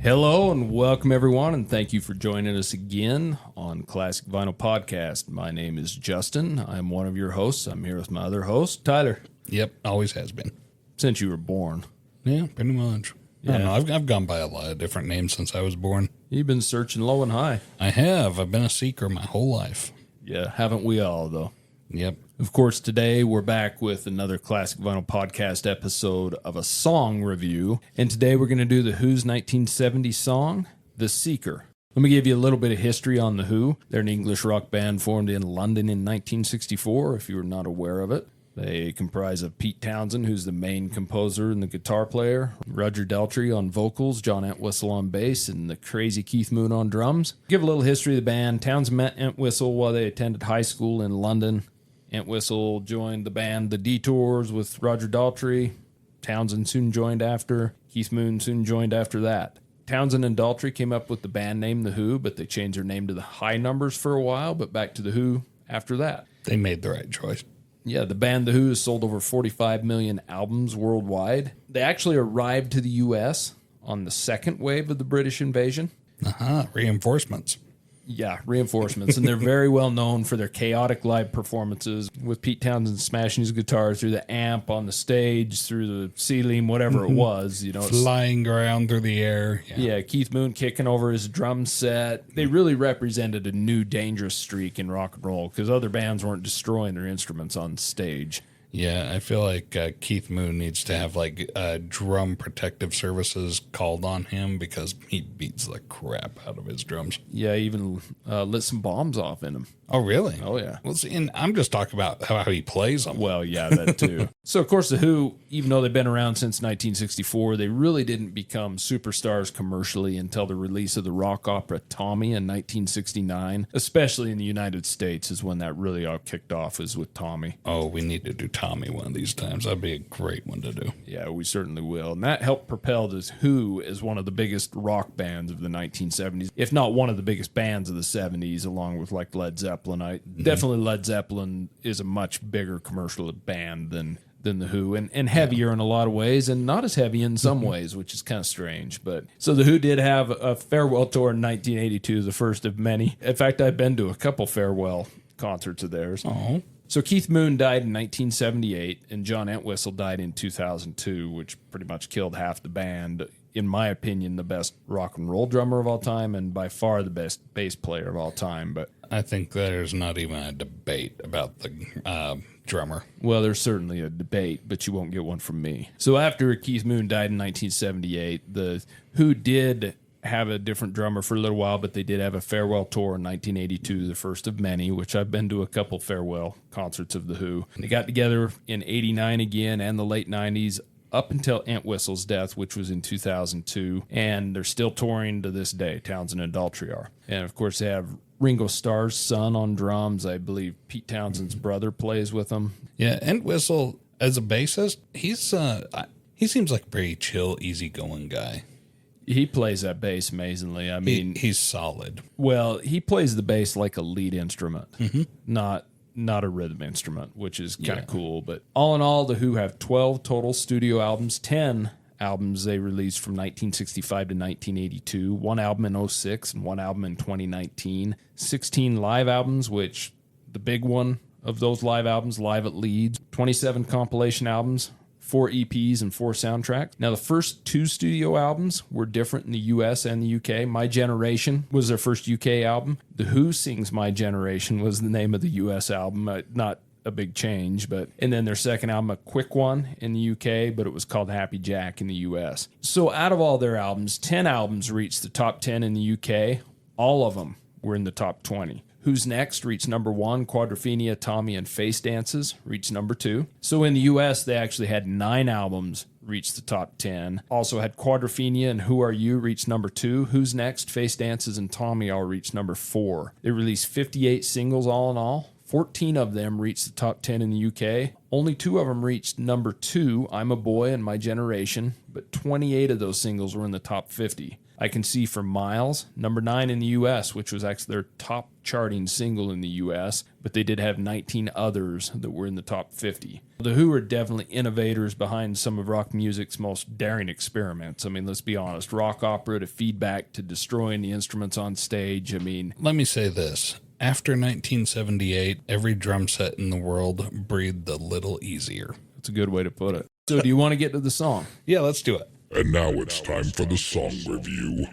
Hello and welcome everyone, and thank you for joining us again on Classic Vinyl Podcast. My name is Justin. I'm one of your hosts. I'm here with my other host, Tyler. Yep, always has been. Since you were born. Yeah, pretty much. Yeah. I don't know. I've gone by a lot of different names since I was born. You've been searching low and high. I have. I've been a seeker my whole life. Yeah, haven't we all, though? Yep. Of course, today we're back with another Classic Vinyl Podcast episode of a song review. And today we're going to do The Who's 1970 song, The Seeker. Let me give you a little bit of history on The Who. They're an English rock band formed in London in 1964, if you were not aware of it. They comprise of Pete Townsend, who's the main composer and the guitar player, Roger Daltrey on vocals, John Entwistle on bass, and the crazy Keith Moon on drums. Give a little history of the band. Townsend met Entwistle while they attended high school in London. Entwistle joined the band The Detours with Roger Daltrey. Townsend soon joined after. Keith Moon soon joined after that. Townsend and Daltrey came up with the band name The Who, but they changed their name to the High Numbers for a while, but back to The Who after that. They made the right choice. Yeah, the band The Who has sold over 45 million albums worldwide. They actually arrived to the U.S. on the second wave of the British invasion. Reinforcements. Yeah, reinforcements. And they're very well known for their chaotic live performances, with Pete Townsend smashing his guitar through the amp on the stage, through the ceiling, whatever it was. Flying around through the air. Yeah, Keith Moon kicking over his drum set. They really represented a new dangerous streak in rock and roll because other bands weren't destroying their instruments on stage. Yeah, I feel like Keith Moon needs to have drum protective services called on him because he beats the crap out of his drums. Yeah, even lit some bombs off in him. Oh, really? Oh, yeah. Well, see, and I'm just talking about how he plays them. Well, yeah, that too. So, of course, The Who, even though they've been around since 1964, they really didn't become superstars commercially until the release of the rock opera Tommy in 1969, especially in the United States is when that really all kicked off, is with Tommy. Oh, we need to do Tommy one of these times. That'd be a great one to do. Yeah, we certainly will. And that helped propel The Who as one of the biggest rock bands of the 1970s, if not one of the biggest bands of the 70s, along with like Led Zeppelin. Definitely Led Zeppelin is a much bigger commercial band than The Who, and heavier in a lot of ways, and not as heavy in some ways, which is kind of strange. But so The Who did have a farewell tour in 1982, the first of many. In fact, I've been to a couple farewell concerts of theirs. Oh. So Keith Moon died in 1978, and John Entwistle died in 2002, which pretty much killed half the band. In my opinion, the best rock and roll drummer of all time, and by far the best bass player of all time. But I think there's not even a debate about the drummer. Well, there's certainly a debate, but you won't get one from me. So after Keith Moon died in 1978, The Who did have a different drummer for a little while, but they did have a farewell tour in 1982, the first of many, which I've been to a couple farewell concerts of The Who. They got together in 89 again and the late 90s, up until Entwistle's death, which was in 2002, and they're still touring to this day. Townsend and Daltrey are. And, of course, they have Ringo Starr's son on drums. I believe Pete Townsend's brother plays with them. Yeah, Entwistle, as a bassist, he seems like a pretty chill, easygoing guy. He plays that bass amazingly. I mean, he's solid. Well, he plays the bass like a lead instrument, not a rhythm instrument, which is kind of cool. But all in all, The Who have 12 total studio albums, 10 albums they released from 1965 to 1982, one album in 2006 and one album in 2019, 16 live albums, which the big one of those live albums, Live at Leeds, 27 compilation albums, 4 EPs and 4 soundtracks. Now, the first 2 studio albums were different in the US and the UK. My Generation was their first UK album. The Who Sings My Generation was the name of the US album. Not a big change, and then their second album, a quick one in the UK, but it was called Happy Jack in the US. So out of all their albums, 10 albums reached the top 10 in the UK. All of them were in the top 20. Who's Next reached number 1. Quadrophenia, Tommy, and Face Dances reached number 2. So in the U.S., they actually had 9 albums reach the top 10. Also had Quadrophenia and Who Are You reach number 2. Who's Next, Face Dances, and Tommy all reached number 4. They released 58 singles all in all, 14 of them reached the top 10 in the UK. Only 2 of them reached number 2, I'm a Boy and My Generation, but 28 of those singles were in the top 50. I Can See for Miles, number 9 in the U.S., which was actually their top charting single in the U.S., but they did have 19 others that were in the top 50. The Who are definitely innovators behind some of rock music's most daring experiments. I mean, let's be honest, rock opera to feedback to destroying the instruments on stage. I mean, let me say this. After 1978, every drum set in the world breathed a little easier. That's a good way to put it. So do you want to get to the song? Yeah, let's do it. And now it's time for the song review.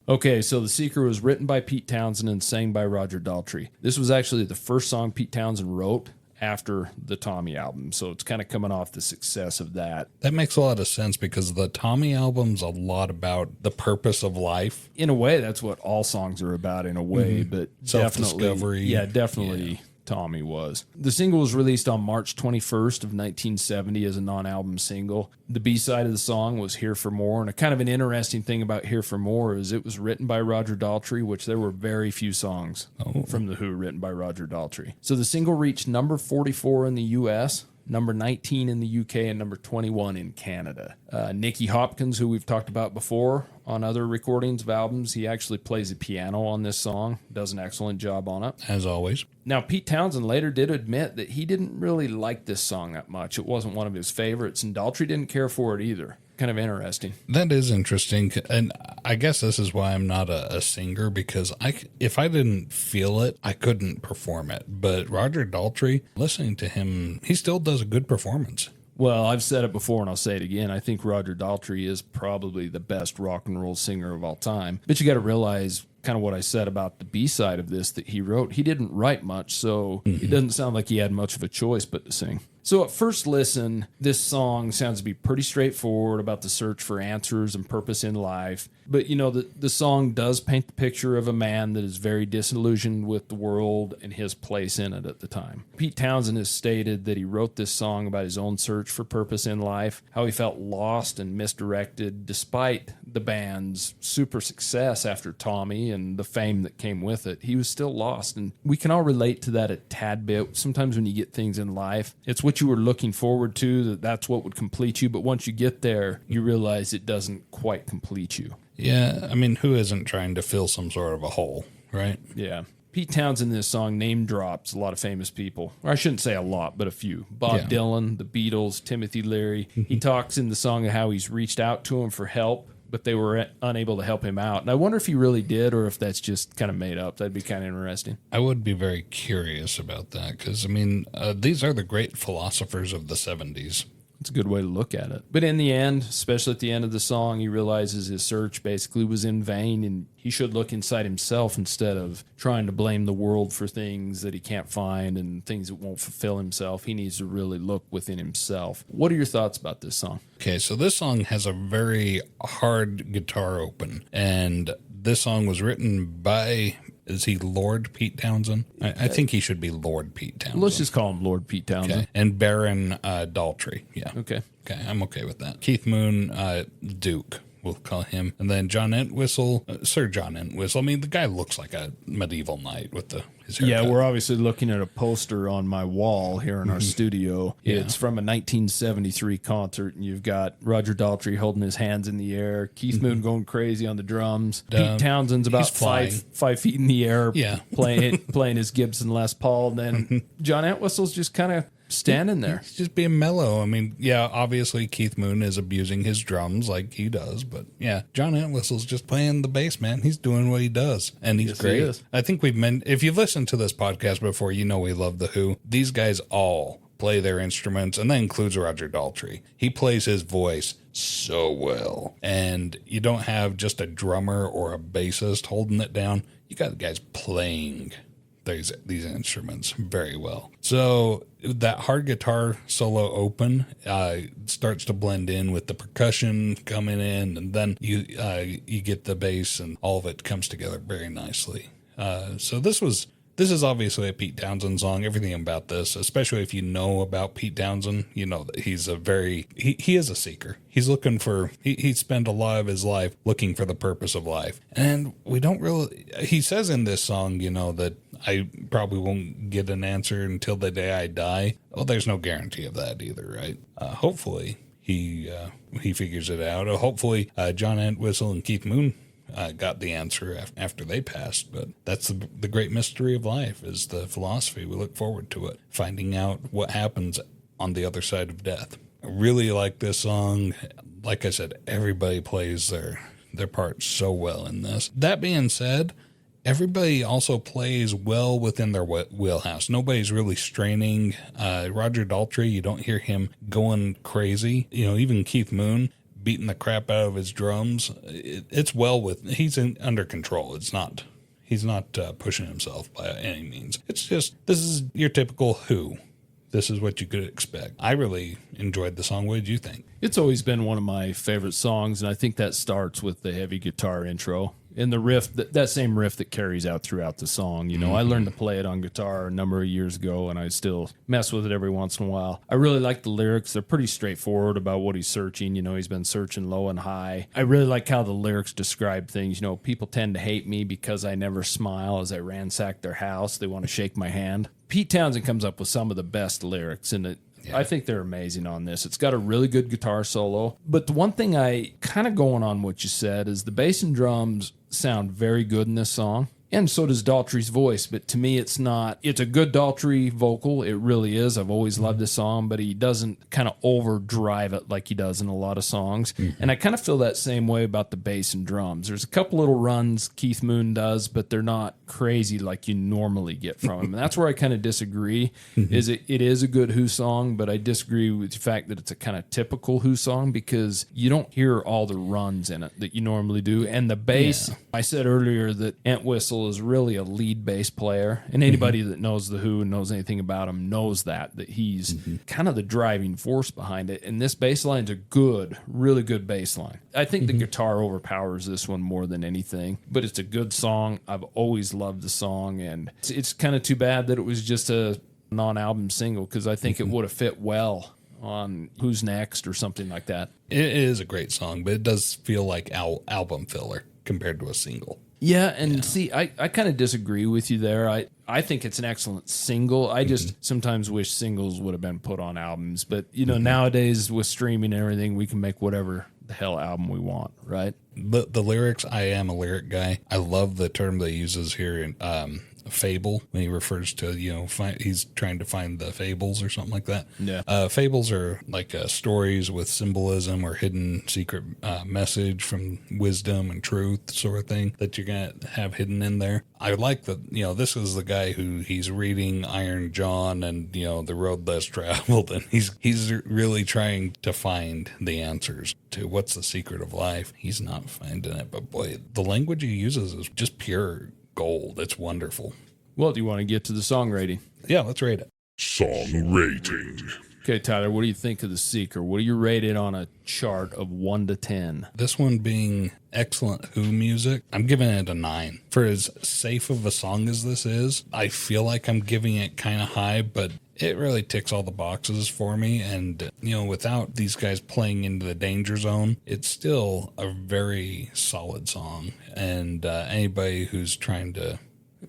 Okay, so The Seeker was written by Pete Townsend and sang by Roger Daltrey. This was actually the first song Pete Townsend wrote after the Tommy album, so it's kind of coming off the success of that. That makes a lot of sense because the Tommy album's a lot about the purpose of life. In a way, that's what all songs are about in a way, but self-discovery. Definitely. Yeah. Tommy was. The single was released on March 21st of 1970 as a non-album single. The B-side of the song was Here for More, and a kind of an interesting thing about Here for More is it was written by Roger Daltrey, which there were very few songs from The Who written by Roger Daltrey. So the single reached number 44 in the U.S., number 19 in the UK, and number 21 in Canada. Nicky Hopkins, who we've talked about before on other recordings of albums, he actually plays the piano on this song, does an excellent job on it. As always. Now, Pete Townsend later did admit that he didn't really like this song that much. It wasn't one of his favorites, and Daltrey didn't care for it either. Kind of interesting. That is interesting, and I guess this is why I'm not a singer, because if I didn't feel it, I couldn't perform it. But Roger Daltrey, listening to him, he still does a good performance. Well, I've said it before and I'll say it again. I think Roger Daltrey is probably the best rock and roll singer of all time. But you got to realize kind of what I said about the B-side of this that he wrote. He didn't write much, so it doesn't sound like he had much of a choice but to sing. So at first listen, this song sounds to be pretty straightforward about the search for answers and purpose in life. But, you know, the song does paint the picture of a man that is very disillusioned with the world and his place in it at the time. Pete Townsend has stated that he wrote this song about his own search for purpose in life, how he felt lost and misdirected despite the band's super success after Tommy and the fame that came with it. He was still lost, and we can all relate to that a tad bit. Sometimes when you get things in life, it's what you were looking forward to, that's what would complete you, but once you get there, you realize it doesn't quite complete you. Yeah, I mean, who isn't trying to fill some sort of a hole, right? Yeah. Pete Townsend in this song name drops a lot of famous people. Or I shouldn't say a lot, but a few. Bob Dylan, the Beatles, Timothy Leary. He talks in the song of how he's reached out to him for help, but they were unable to help him out. And I wonder if he really did or if that's just kind of made up. That'd be kind of interesting. I would be very curious about that because, I mean, these are the great philosophers of the 70s. It's a good way to look at it. But in the end, especially at the end of the song, he realizes his search basically was in vain and he should look inside himself instead of trying to blame the world for things that he can't find and things that won't fulfill himself. He needs to really look within himself. What are your thoughts about this song? Okay, so this song has a very hard guitar open, and this song was written by... Is he Lord Pete Townsend? I think he should be Lord Pete Townsend. Let's just call him Lord Pete Townsend. Okay. And Baron Daltrey. Yeah. Okay, I'm okay with that. Keith Moon, Duke, we'll call him. And then John Entwistle, Sir John Entwistle. I mean, the guy looks like a medieval knight with his haircut. Yeah, we're obviously looking at a poster on my wall here in our studio. Yeah. It's from a 1973 concert, and you've got Roger Daltrey holding his hands in the air, Keith Moon going crazy on the drums. Pete Townsend's about 5 feet in the air, playing his Gibson Les Paul. And then John Entwistle's just kind of standing there. He's just being mellow. I mean, yeah, obviously Keith Moon is abusing his drums like he does, but yeah, John Entwistle's just playing the bass, man. He's doing what he does, and he's great. He I think if you've listened to this podcast before, you know we love The Who. These guys all play their instruments, and that includes Roger Daltrey. He plays his voice so well, and you don't have just a drummer or a bassist holding it down. You got guys playing these instruments very well. So that hard guitar solo open starts to blend in with the percussion coming in, and then you get the bass, and all of it comes together very nicely. So this was This is obviously a Pete Townsend song. Everything about this, especially if you know about Pete Townsend, you know that he's he is a seeker. He's looking for, he spent a lot of his life looking for the purpose of life. And we don't really, he says in this song, you know, that I probably won't get an answer until the day I die. Well, there's no guarantee of that either, right? Hopefully he figures it out. Hopefully John Entwistle and Keith Moon got the answer after they passed. But that's the great mystery of life, is the philosophy. We look forward to it, finding out what happens on the other side of death. I really like this song. Like I said, everybody plays their part so well in this. That being said, everybody also plays well within their wheelhouse. Nobody's really straining. Roger Daltrey, you don't hear him going crazy. You know, even Keith Moon beating the crap out of his drums. It's he's under control. He's not pushing himself by any means. It's just, this is your typical Who. This is what you could expect. I really enjoyed the song. What did you think? It's always been one of my favorite songs, and I think that starts with the heavy guitar intro and the riff, that same riff that carries out throughout the song. You know, I learned to play it on guitar a number of years ago, and I still mess with it every once in a while. I really like the lyrics. They're pretty straightforward about what he's searching. You know, he's been searching low and high. I really like how the lyrics describe things. You know, people tend to hate me because I never smile as I ransack their house. They want to shake my hand. Pete Townsend comes up with some of the best lyrics, and I think they're amazing on this. It's got a really good guitar solo. But the one thing I kind of going on what you said is the bass and drums sound very good in this song. And so does Daltrey's voice, but to me it's not. It's a good Daltrey vocal. It really is. I've always loved this song, but he doesn't kind of overdrive it like he does in a lot of songs. And I kind of feel that same way about the bass and drums. There's a couple little runs Keith Moon does, but they're not crazy like you normally get from him. And that's where I kind of disagree. Is it is a good Who song, but I disagree with the fact that it's a kind of typical Who song because you don't hear all the runs in it that you normally do. And the bass, I said earlier that Entwistle is really a lead bass player, and anybody that knows the Who and knows anything about him knows that he's kind of the driving force behind it. And this bass line's a good, really good bass line. I think the guitar overpowers this one more than anything, but it's a good song. I've always loved the song, and it's kind of too bad that it was just a non-album single because I think it would have fit well on Who's Next or something like that. It is a great song, but it does feel like album filler compared to a single. Yeah, and see, I kind of disagree with you there. I think it's an excellent single. I just sometimes wish singles would have been put on albums. But, you know, nowadays with streaming and everything, we can make whatever the hell album we want, right? The lyrics, I am a lyric guy. I love the term that he uses here in fable when he refers to, you know, he's trying to find the fables or something like that. Yeah. Fables are like stories with symbolism or hidden secret message from wisdom and truth sort of thing that you're going to have hidden in there. I like that, you know, this is the guy who he's reading Iron John and, you know, The Road Less Traveled, and he's really trying to find the answers to what's the secret of life. He's not finding it, but boy, the language he uses is just pure gold. It's wonderful. Well, do you want to get to the song rating? Yeah, let's rate it. Song rating. Okay, Tyler, what do you think of The Seeker? What do you rate it on a chart of 1 to 10? This one being excellent Who music, I'm giving it a 9. For as safe of a song as this is, I feel like I'm giving it kind of high, but it really ticks all the boxes for me. And, you know, without these guys playing into the danger zone, it's still a very solid song. And anybody who's trying to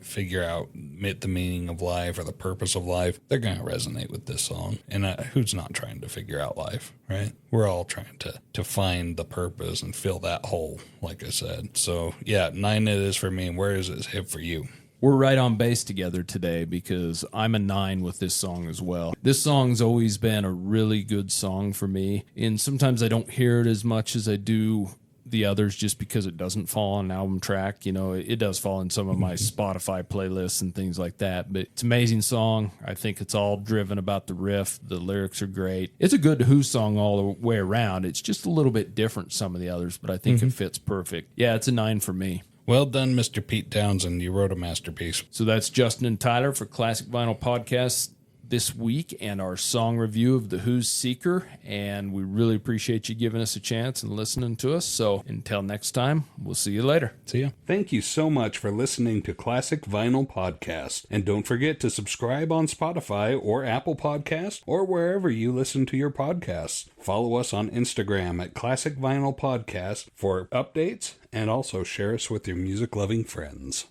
figure out the meaning of life or the purpose of life, they're going to resonate with this song. And who's not trying to figure out life, right? We're all trying to find the purpose and fill that hole, like I said. So, yeah, 9 it is for me. And where does it hit for you? We're right on base together today because I'm a 9 with this song as well. This song's always been a really good song for me, and sometimes I don't hear it as much as I do the others just because it doesn't fall on an album track. You know, it does fall in some of my Spotify playlists and things like that, but it's an amazing song. I think it's all driven about the riff. The lyrics are great. It's a good Who song all the way around. It's just a little bit different some of the others, but I think it fits perfect. Yeah, it's a 9 for me. Well done, Mr. Pete Townsend. You wrote a masterpiece. So that's Justin and Tyler for Classic Vinyl Podcast. this week and our song review of The Who's Seeker. And we really appreciate you giving us a chance and listening to us. So until next time, we'll see you later. See ya. Thank you so much for listening to Classic Vinyl Podcast. And don't forget to subscribe on Spotify or Apple Podcasts or wherever you listen to your podcasts. Follow us on Instagram at Classic Vinyl Podcast for updates, and also share us with your music-loving friends.